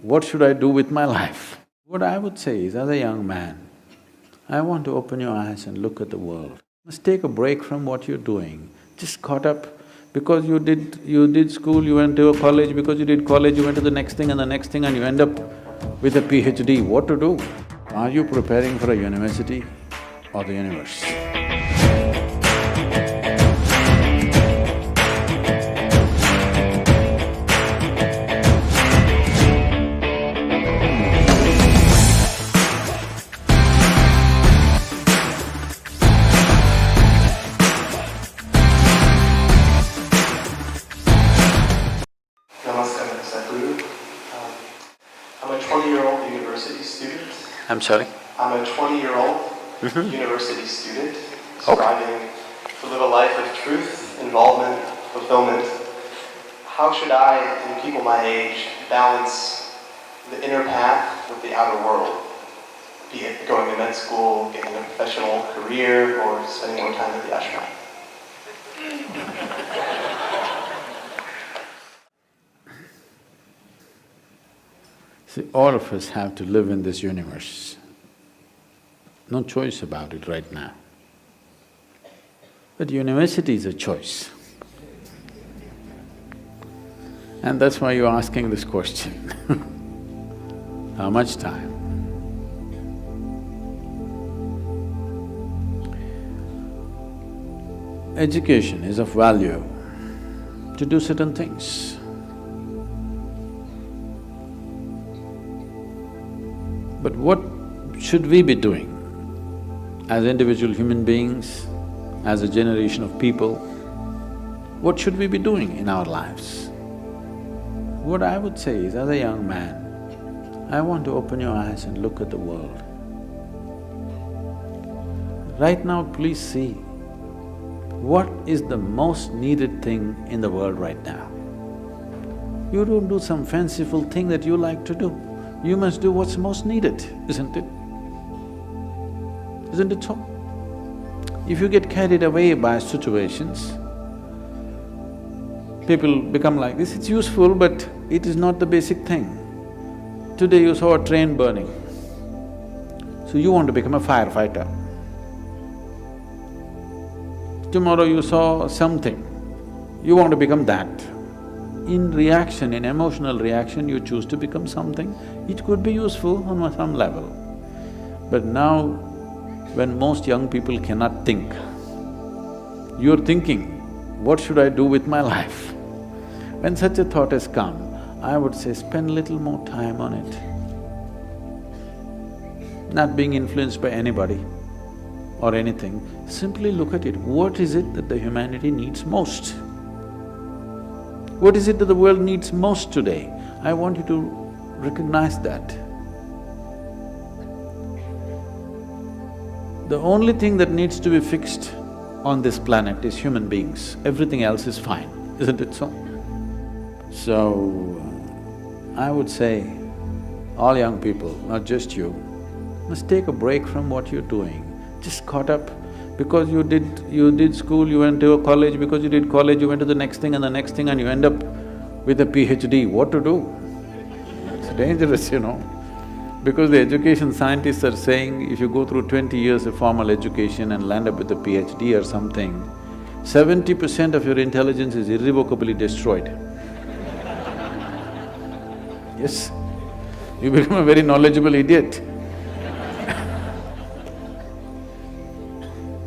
What should I do with my life? What I would say is, as a young man, I want to open your eyes and look at the world. You must take a break from what you're doing. Just caught up because you did school, you went to a college, because you did college, you went to the next thing and the next thing and you end up with a PhD. What to do? Are you preparing for a university or the universe? Namaskaram, Sadhguru. I'm a 20-year-old university student. I'm sorry? I'm a 20-year-old university student striving to live a life of truth, involvement, fulfillment. How should I and people my age balance the inner path with the outer world? Be it going to med school, getting a professional career, or spending more time at the ashram. See, all of us have to live in this universe. No choice about it right now. But university is a choice. And that's why you're asking this question. How much time? Education is of value to do certain things. But what should we be doing as individual human beings, as a generation of people? What should we be doing in our lives? What I would say is, as a young man, I want to open your eyes and look at the world. Right now, please see, what is the most needed thing in the world right now? You don't do some fanciful thing that you like to do. You must do what's most needed, isn't it? Isn't it so? If you get carried away by situations, people become like this, it's useful but it is not the basic thing. Today you saw a train burning, so you want to become a firefighter. Tomorrow you saw something, you want to become that. In reaction, in emotional reaction, you choose to become something. It could be useful on some level. But now, when most young people cannot think, you're thinking, what should I do with my life? When such a thought has come, I would say spend little more time on it. Not being influenced by anybody or anything, simply look at it. What is it that the humanity needs most? What is it that the world needs most today? I want you to recognize that. The only thing that needs to be fixed on this planet is human beings. Everything else is fine, isn't it so? So, I would say, all young people, not just you, must take a break from what you're doing. Just caught up because you did school, you went to a college, because you did college, you went to the next thing and the next thing and you end up with a PhD. What to do? It's dangerous, you know. Because the education scientists are saying, if you go through 20 years of formal education and land up with a PhD or something, 70% of your intelligence is irrevocably destroyed. Yes, you become a very knowledgeable idiot.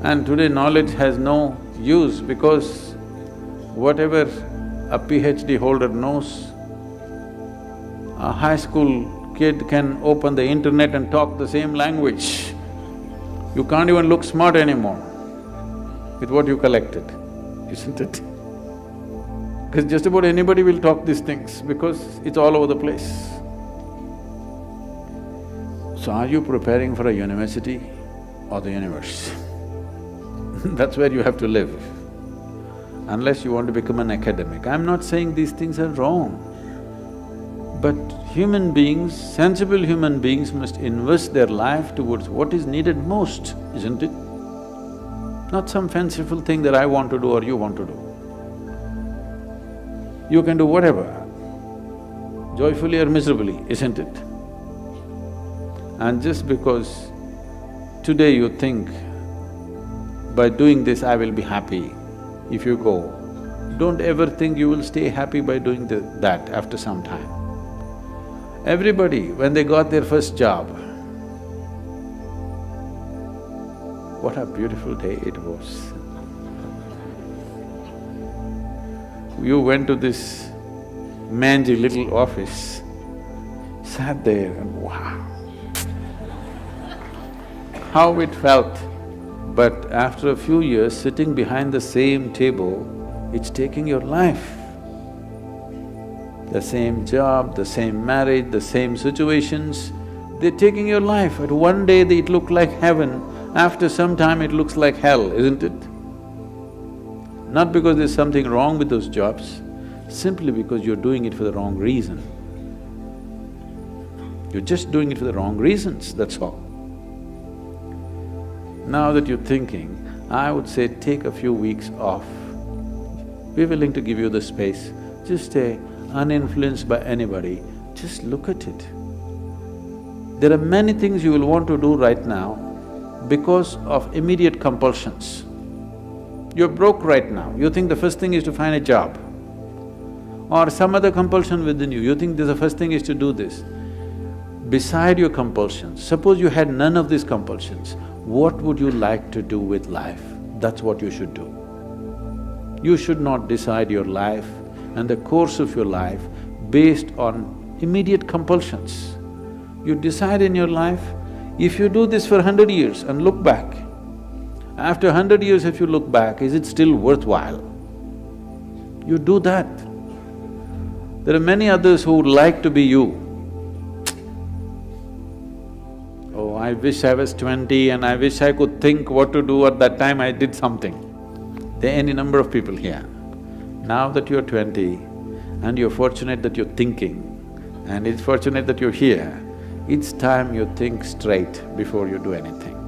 And today knowledge has no use because whatever a PhD holder knows, a high school kid can open the internet and talk the same language. You can't even look smart anymore with what you collected, isn't it? Because just about anybody will talk these things because it's all over the place. So are you preparing for a university or the universe? That's where you have to live, unless you want to become an academic. I'm not saying these things are wrong, but human beings, sensible human beings must invest their life towards what is needed most, isn't it? Not some fanciful thing that I want to do or you want to do. You can do whatever, joyfully or miserably, isn't it? And just because today you think, by doing this I will be happy, if you go, don't ever think you will stay happy by doing that after some time. Everybody, when they got their first job, what a beautiful day it was. You went to this mangy little office, sat there and wow, how it felt. But after a few years, sitting behind the same table, it's taking your life. The same job, the same marriage, the same situations, they're taking your life. At one day it looked like heaven, after some time it looks like hell, isn't it? Not because there's something wrong with those jobs, simply because you're doing it for the wrong reason. You're just doing it for the wrong reasons, that's all. Now that you're thinking, I would say take a few weeks off. We're willing to give you the space. Just stay uninfluenced by anybody, just look at it. There are many things you will want to do right now because of immediate compulsions. You're broke right now, you think the first thing is to find a job. Or some other compulsion within you, you think the first thing is to do this. Beside your compulsions, suppose you had none of these compulsions, what would you like to do with life? That's what you should do. You should not decide your life and the course of your life based on immediate compulsions. You decide in your life, if you do this for 100 years and look back, after 100 years if you look back, is it still worthwhile? You do that. There are many others who would like to be you. Oh, I wish I was 20 and I wish I could think what to do at that time I did something. There are any number of people here. Now that you're 20 and you're fortunate that you're thinking and it's fortunate that you're here, it's time you think straight before you do anything.